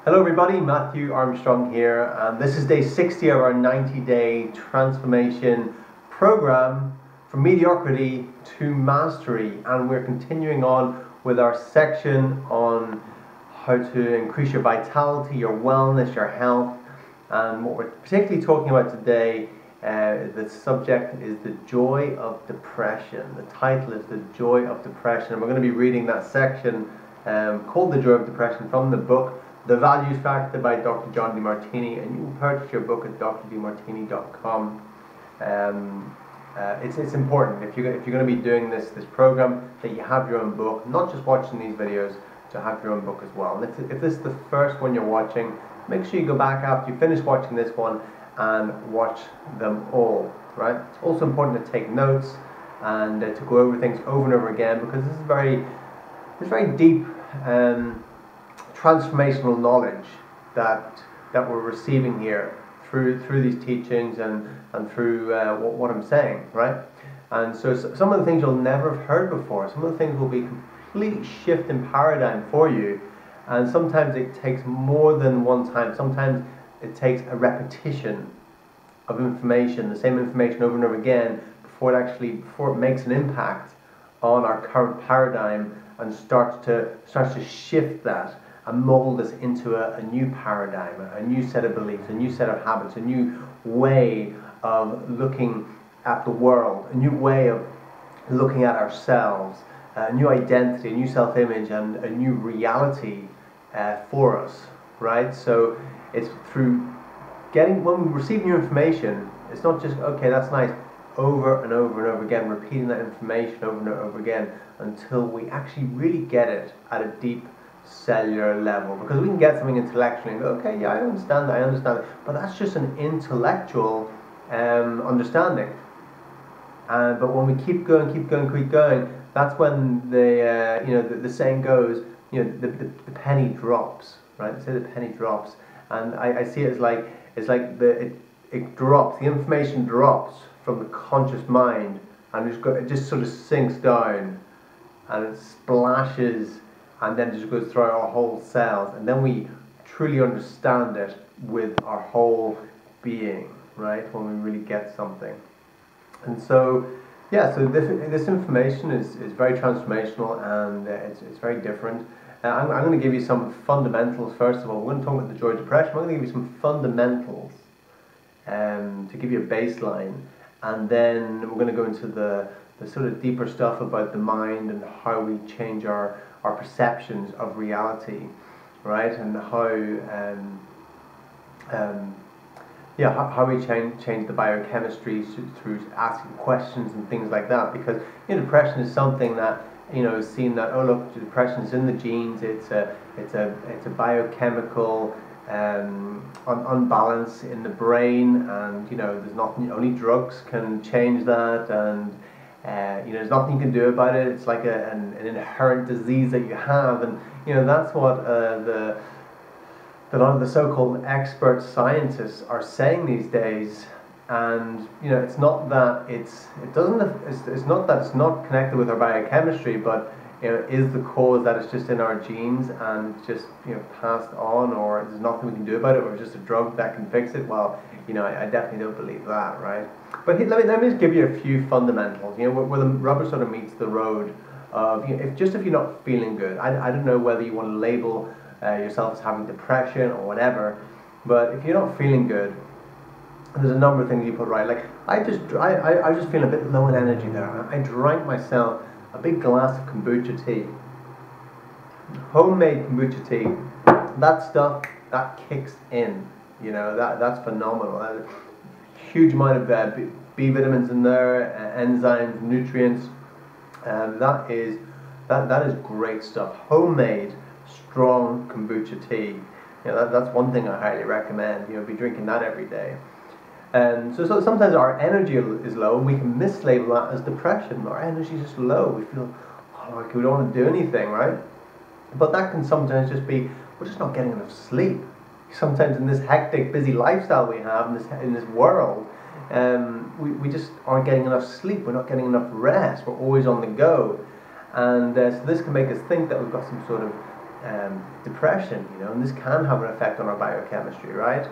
Hello everybody, Matthew Armstrong here, and this is day 60 of our 90-day transformation program from mediocrity to mastery, and we're continuing on with our section on how to increase your vitality, your wellness, your health. And what we're particularly talking about today, the subject is the joy of depression. The title is The Joy of Depression, and we're going to be reading that section called The Joy of Depression from the book The Values Factor by Dr. John Demartini, and you can purchase your book at drdemartini.com. It's important if you're going to be doing this program that you have your own book, not just watching these videos, to have your own book as well. And if this is the first one you're watching, make sure you go back after you finish watching this one and watch them all. Right? It's also important to take notes and to go over things over and over again, because this is very deep transformational knowledge that we're receiving here through these teachings and through what I'm saying, right? And so some of the things you'll never have heard before, some of the things will be complete shift in paradigm for you, and sometimes it takes more than one time. Sometimes it takes a repetition of information, the same information over and over again, before it makes an impact on our current paradigm and starts to shift that and mold us into a new paradigm, a new set of beliefs, a new set of habits, a new way of looking at the world, a new way of looking at ourselves, a new identity, a new self-image, and a new reality for us, right? So it's through when we receive new information, it's not just, okay, that's nice, over and over and over again, repeating that information over and over again until we actually really get it at a deep cellular level. Because we can get something intellectually and go, okay, yeah, I understand that, but that's just an intellectual understanding. But when we keep going, that's when the saying goes, the penny drops, right? They say the penny drops, and I see it as like it drops, the information drops from the conscious mind, and it just sort of sinks down, and it splashes, and then it just goes through our whole cells, and then we truly understand it with our whole being, right? When we really get something. And so, yeah, so this information is very transformational, and it's very different. I'm going to give you some fundamentals first of all. We're going to talk about the joy of depression. I'm going to give you some fundamentals to give you a baseline, and then we're going to go into the sort of deeper stuff about the mind and how we change our perceptions of reality, right? And how we change the biochemistry through asking questions and things like that. Because depression is something that is seen that, oh look, depression is in the genes. It's a biochemical unbalance in the brain, and there's nothing. Only drugs can change that, and there's nothing you can do about it. It's like an inherent disease that you have, and that's what a lot of the so-called expert scientists are saying these days. And it's not that it's not connected with our biochemistry, but is the cause that it's just in our genes and just passed on, or there's nothing we can do about it, or it's just a drug that can fix it? Well, I definitely don't believe that, right? But let me just give you a few fundamentals, where the rubber sort of meets the road of, if you're not feeling good. I don't know whether you want to label yourself as having depression or whatever, but if you're not feeling good, there's a number of things you put right. Like I just feel a bit low in energy there. I drank myself a big glass of kombucha tea, homemade kombucha tea. That stuff that kicks in. That's phenomenal. Huge amount of B vitamins in there, enzymes, nutrients. That is great stuff. Homemade, strong kombucha tea. That's one thing I highly recommend. Be drinking that every day. And so sometimes our energy is low, and we can mislabel that as depression. Our energy is just low. We feel like we don't want to do anything, right? But that can sometimes just be we're just not getting enough sleep. Sometimes in this hectic, busy lifestyle we have in this world, we just aren't getting enough sleep. We're not getting enough rest. We're always on the go, and so this can make us think that we've got some sort of depression, and this can have an effect on our biochemistry, right?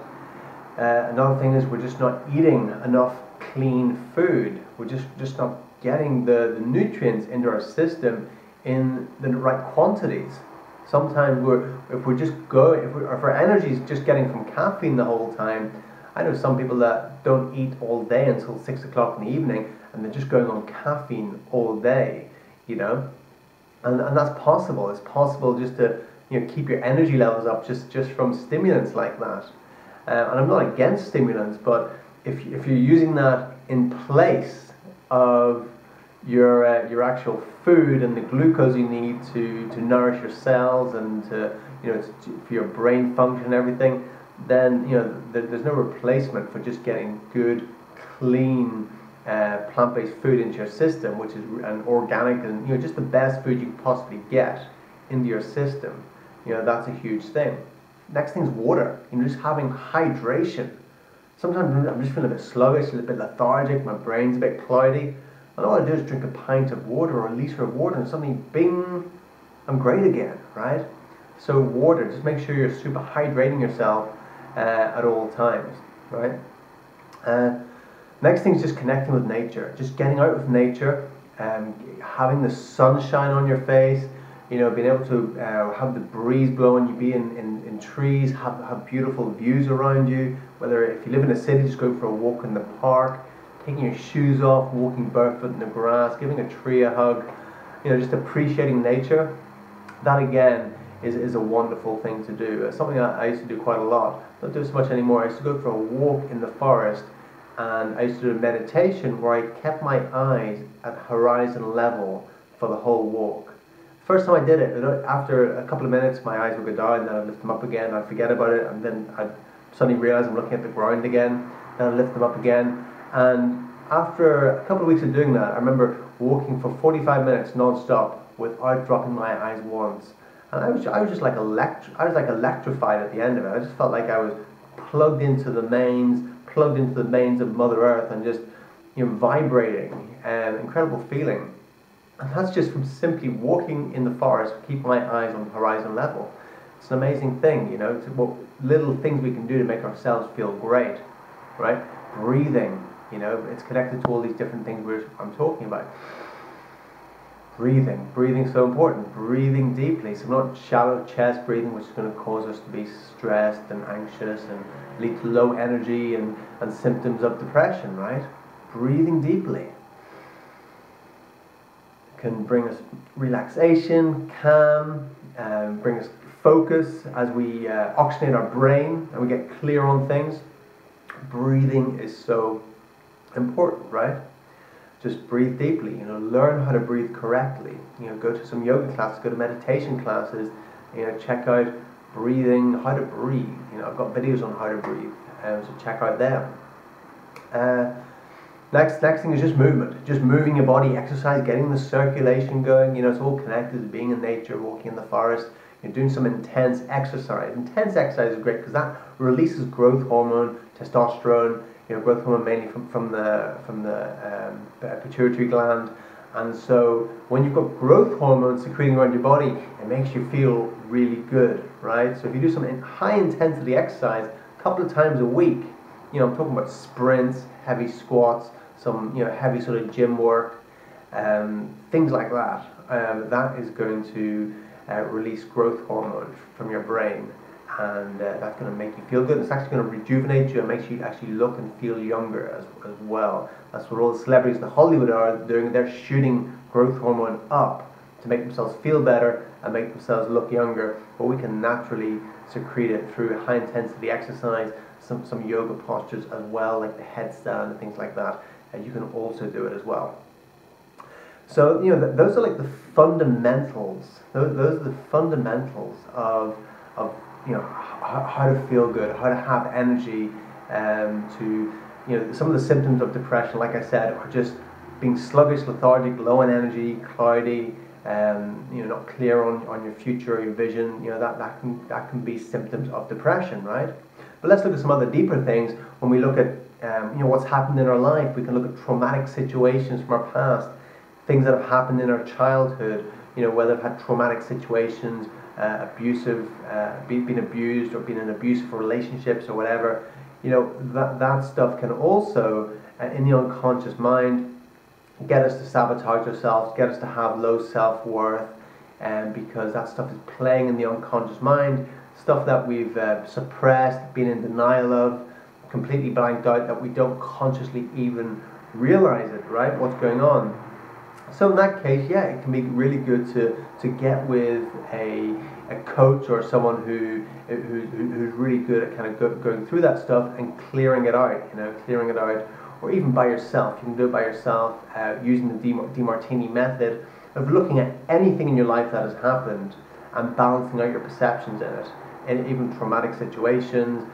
Another thing is we're just not eating enough clean food. We're just not getting the nutrients into our system in the right quantities. Sometimes if our energy is just getting from caffeine the whole time. I know some people that don't eat all day until 6 o'clock in the evening, and they're just going on caffeine all day, and that's possible. It's possible just to keep your energy levels up just from stimulants like that. And I'm not against stimulants, but if you're using that in place of your actual food and the glucose you need to nourish your cells and for your brain function and everything, then there's no replacement for just getting good, clean, plant-based food into your system, which is an organic and just the best food you can possibly get into your system. That's a huge thing. Next thing is water. Just having hydration. Sometimes I'm just feeling a bit sluggish, a little bit lethargic, my brain's a bit cloudy. And all I do is drink a pint of water or a litre of water, and suddenly, bing, I'm great again, right? So water, just make sure you're super hydrating yourself at all times, right? Next thing is just connecting with nature, just getting out with nature, having the sunshine on your face, being able to have the breeze blowing, you be in trees, have beautiful views around you. Whether if you live in a city, just go for a walk in the park, taking your shoes off, walking barefoot in the grass, giving a tree a hug, just appreciating nature. That again is a wonderful thing to do. Something I used to do quite a lot. Don't do it so much anymore. I used to go for a walk in the forest, and I used to do a meditation where I kept my eyes at horizon level for the whole walk. First time I did it, after a couple of minutes my eyes would go down, then I'd lift them up again, I'd forget about it, and then I'd suddenly realize I'm looking at the ground again, then I'd lift them up again. And after a couple of weeks of doing that, I remember walking for 45 minutes non-stop without dropping my eyes once. And I was just like electrified at the end of it. I just felt like I was plugged into the mains of Mother Earth, and just vibrating, and incredible feeling. And that's just from simply walking in the forest, keep my eyes on horizon level. It's an amazing thing, it's what little things we can do to make ourselves feel great, right? Breathing, it's connected to all these different things I'm talking about. Breathing so important. Breathing deeply, so not shallow chest breathing, which is going to cause us to be stressed and anxious and lead to low energy and symptoms of depression, right? Breathing deeply can bring us relaxation, calm, bring us focus as we oxygenate our brain and we get clear on things. Breathing is so important, right? Just breathe deeply, learn how to breathe correctly. Go to some yoga classes, go to meditation classes, check out breathing, how to breathe. I've got videos on how to breathe, so check out them. Next thing is just movement, just moving your body, exercise, getting the circulation going. It's all connected. Being in nature, walking in the forest, doing some intense exercise. Intense exercise is great because that releases growth hormone, testosterone. Growth hormone mainly from the pituitary gland, and so when you've got growth hormone secreting around your body, it makes you feel really good, right? So if you do some high intensity exercise a couple of times a week, I'm talking about sprints, heavy squats, some heavy sort of gym work, things like that. That is going to release growth hormone from your brain. And that's going to make you feel good. It's actually going to rejuvenate you and makes you actually look and feel younger as well. That's what all the celebrities in Hollywood are doing. They're shooting growth hormone up to make themselves feel better and make themselves look younger. But we can naturally secrete it through high intensity exercise, some yoga postures as well, like the headstand and things like that. And you can also do it as well. So those are like the fundamentals. Those are the fundamentals of how to feel good, how to have energy, some of the symptoms of depression, like I said, are just being sluggish, lethargic, low in energy, cloudy, not clear on your future, your vision. That can be symptoms of depression, right? But let's look at some other deeper things. When we look at what's happened in our life, we can look at traumatic situations from our past, things that have happened in our childhood. Whether we've had traumatic situations being abused or being in abusive relationships or whatever, that stuff can also, in the unconscious mind, get us to sabotage ourselves, get us to have low self-worth, because that stuff is playing in the unconscious mind, stuff that we've suppressed, been in denial of, completely blanked out, that we don't consciously even realize it, right? What's going on? So in that case, yeah, it can be really good to get with a coach or someone who's really good at kind of going through that stuff and clearing it out, or even by yourself. You can do it by yourself using the DeMartini method of looking at anything in your life that has happened and balancing out your perceptions in it, and even traumatic situations,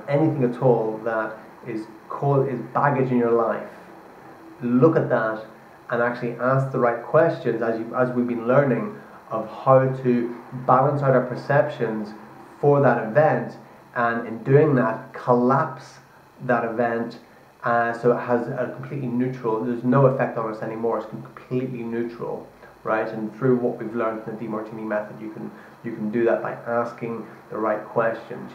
anything at all that is baggage in your life. Look at that and actually ask the right questions, as we've been learning, of how to balance out our perceptions for that event, and in doing that, collapse that event so it has a completely neutral, there's no effect on us anymore, it's completely neutral, right? And through what we've learned in the DeMartini method, you can do that by asking the right questions.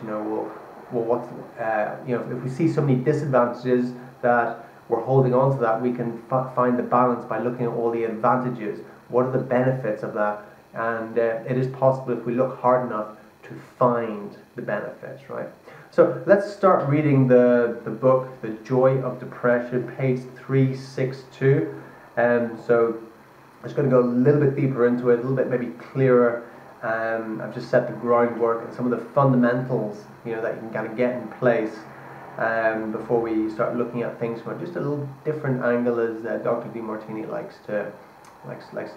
If we see so many disadvantages that we're holding on to that, we can find the balance by looking at all the advantages. What are the benefits of that? And it is possible, if we look hard enough, to find the benefits, right? So let's start reading the book, The Joy of Depression, page 362. So I'm just going to go a little bit deeper into it, a little bit maybe clearer. I've just set the groundwork and some of the fundamentals, that you can kind of get in place before we start looking at things from just a little different angle, as Dr. DeMartini likes to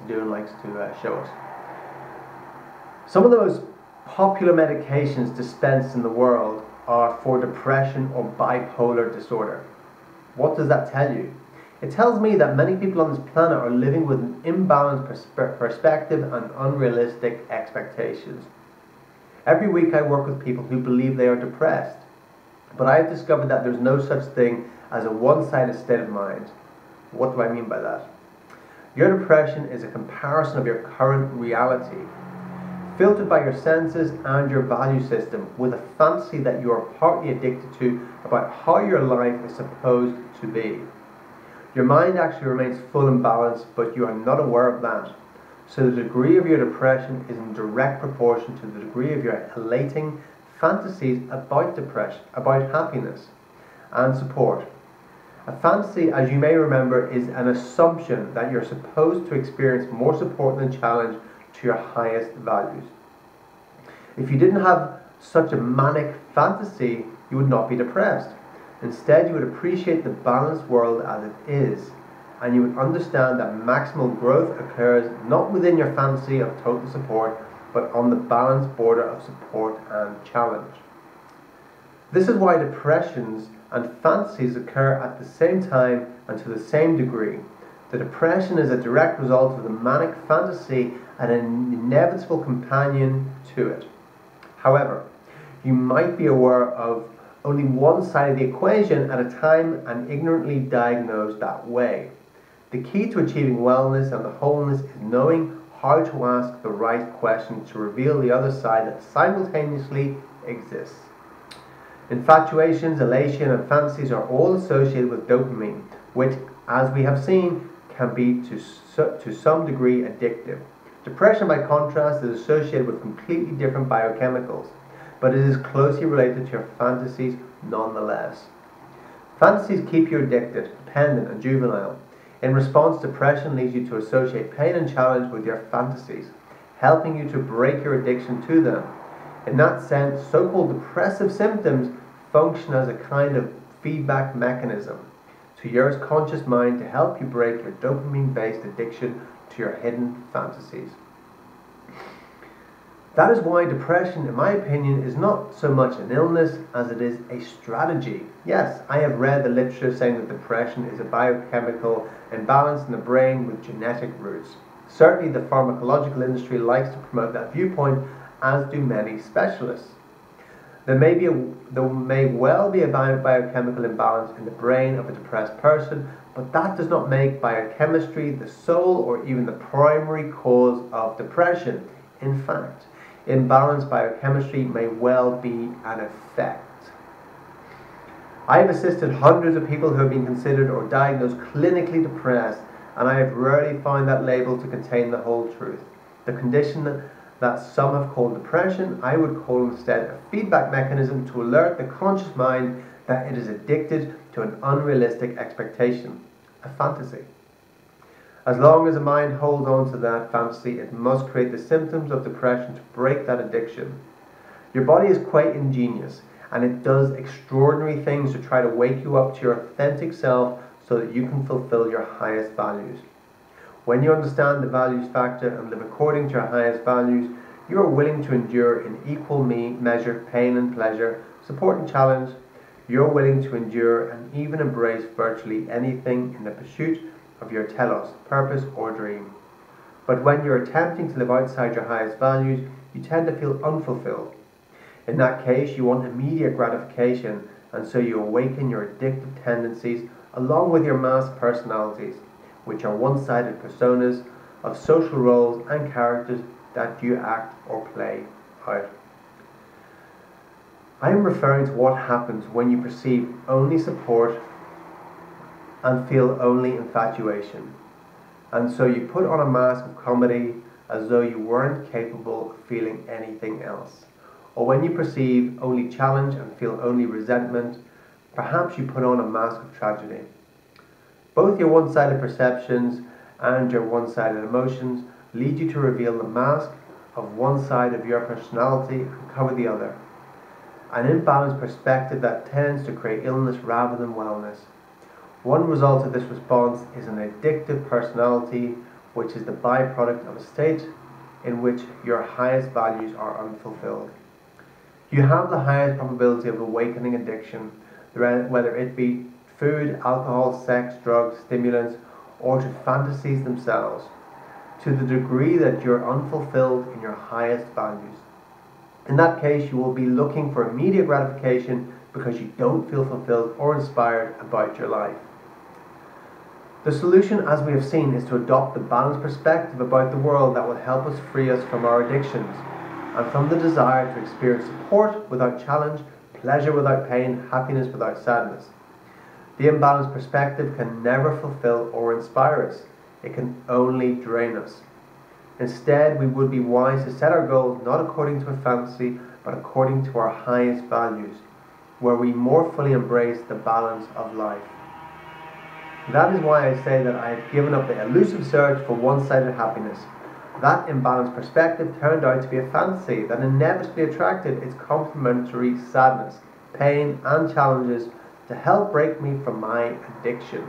do and likes to show us. Some of the most popular medications dispensed in the world are for depression or bipolar disorder. What does that tell you? It tells me that many people on this planet are living with an imbalanced perspective and unrealistic expectations. Every week I work with people who believe they are depressed, but I have discovered that there's no such thing as a one-sided state of mind. What do I mean by that? Your depression is a comparison of your current reality, filtered by your senses and your value system, with a fantasy that you are partly addicted to about how your life is supposed to be. Your mind actually remains full and balanced, but you are not aware of that. So the degree of your depression is in direct proportion to the degree of your elating fantasies about depression, about happiness and support. A fantasy, as you may remember, is an assumption that you're supposed to experience more support than challenge to your highest values. If you didn't have such a manic fantasy, you would not be depressed. Instead, you would appreciate the balanced world as it is, and you would understand that maximal growth occurs not within your fantasy of total support, but on the balanced border of support and challenge. This is why depressions and fantasies occur at the same time and to the same degree. The depression is a direct result of the manic fantasy and an inevitable companion to it. However, you might be aware of only one side of the equation at a time and ignorantly diagnosed that way. The key to achieving wellness and the wholeness is knowing how to ask the right questions to reveal the other side that simultaneously exists. Infatuations, elation, and fantasies are all associated with dopamine, which, as we have seen, can be to some degree addictive. Depression, by contrast, is associated with completely different biochemicals, but it is closely related to your fantasies nonetheless. Fantasies keep you addicted, dependent, and juvenile. In response, depression leads you to associate pain and challenge with your fantasies, helping you to break your addiction to them. In that sense, so-called depressive symptoms function as a kind of feedback mechanism to your conscious mind to help you break your dopamine-based addiction to your hidden fantasies. That is why depression, in my opinion, is not so much an illness as it is a strategy. Yes, I have read the literature saying that depression is a biochemical imbalance in the brain with genetic roots. Certainly the pharmacological industry likes to promote that viewpoint, as do many specialists. There may well be a biochemical imbalance in the brain of a depressed person, but that does not make biochemistry the sole or even the primary cause of depression. In fact, imbalanced biochemistry may well be an effect. I have assisted hundreds of people who have been considered or diagnosed clinically depressed, and I have rarely found that label to contain the whole truth. The condition that some have called depression, I would call instead a feedback mechanism to alert the conscious mind that it is addicted to an unrealistic expectation, a fantasy. As long as the mind holds on to that fantasy, it must create the symptoms of depression to break that addiction. Your body is quite ingenious, and it does extraordinary things to try to wake you up to your authentic self so that you can fulfill your highest values. When you understand the values factor and live according to your highest values, you are willing to endure in equal measure pain and pleasure, support and challenge. You're willing to endure and even embrace virtually anything in the pursuit of your telos, purpose or dream. But when you're attempting to live outside your highest values, you tend to feel unfulfilled. In that case, you want immediate gratification, and so you awaken your addictive tendencies along with your masked personalities, which are one-sided personas of social roles and characters that you act or play out. I am referring to what happens when you perceive only support and feel only infatuation. And so you put on a mask of comedy as though you weren't capable of feeling anything else. Or when you perceive only challenge and feel only resentment, perhaps you put on a mask of tragedy. Both your one-sided perceptions and your one-sided emotions lead you to reveal the mask of one side of your personality and cover the other. An imbalanced perspective that tends to create illness rather than wellness. One result of this response is an addictive personality, which is the byproduct of a state in which your highest values are unfulfilled. You have the highest probability of awakening addiction, whether it be food, alcohol, sex, drugs, stimulants, or to fantasies themselves, to the degree that you're unfulfilled in your highest values. In that case, you will be looking for immediate gratification because you don't feel fulfilled or inspired about your life. The solution, as we have seen, is to adopt the balanced perspective about the world that will help us free us from our addictions and from the desire to experience support without challenge, pleasure without pain, happiness without sadness. The imbalanced perspective can never fulfill or inspire us. It can only drain us. Instead, we would be wise to set our goals not according to a fantasy, but according to our highest values, where we more fully embrace the balance of life. That is why I say that I have given up the elusive search for one-sided happiness. That imbalanced perspective turned out to be a fantasy that inevitably attracted its complementary sadness, pain, and challenges to help break me from my addiction.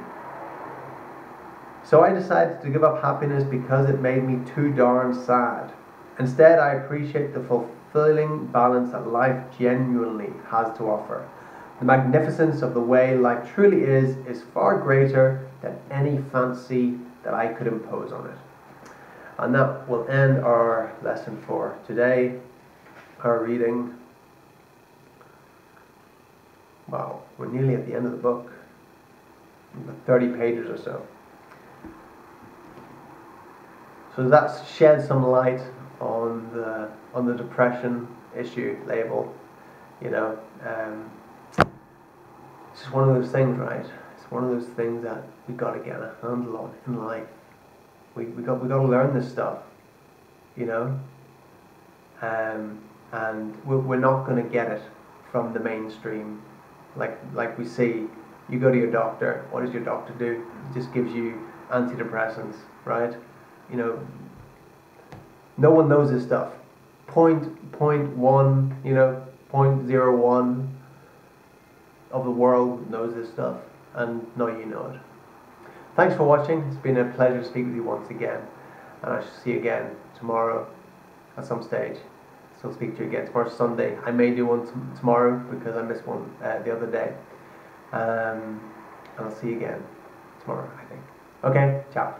So I decided to give up happiness because it made me too darn sad. Instead, I appreciate the fulfilling balance that life genuinely has to offer. The magnificence of the way life truly is far greater than any fantasy that I could impose on it. And that will end our lesson for today, our reading. Wow, we're nearly at the end of the book, 30 pages or so. So that's shed some light on the depression issue label. You know, it's just one of those things, right? It's one of those things that we got to get a handle on in life. We got to learn this stuff, you know, and we're not going to get it from the mainstream. Like we see, you go to your doctor. What does your doctor do? He just gives you antidepressants, right? You know, no one knows this stuff. 0.1, you know, 0.01 of the world knows this stuff, and now you know it. Thanks for watching. It's been a pleasure to speak with you once again, and I shall see you again tomorrow at some stage. So I'll speak to you again tomorrow, Sunday. I may do one tomorrow because I missed one the other day, and I'll see you again tomorrow, I think. Okay, ciao.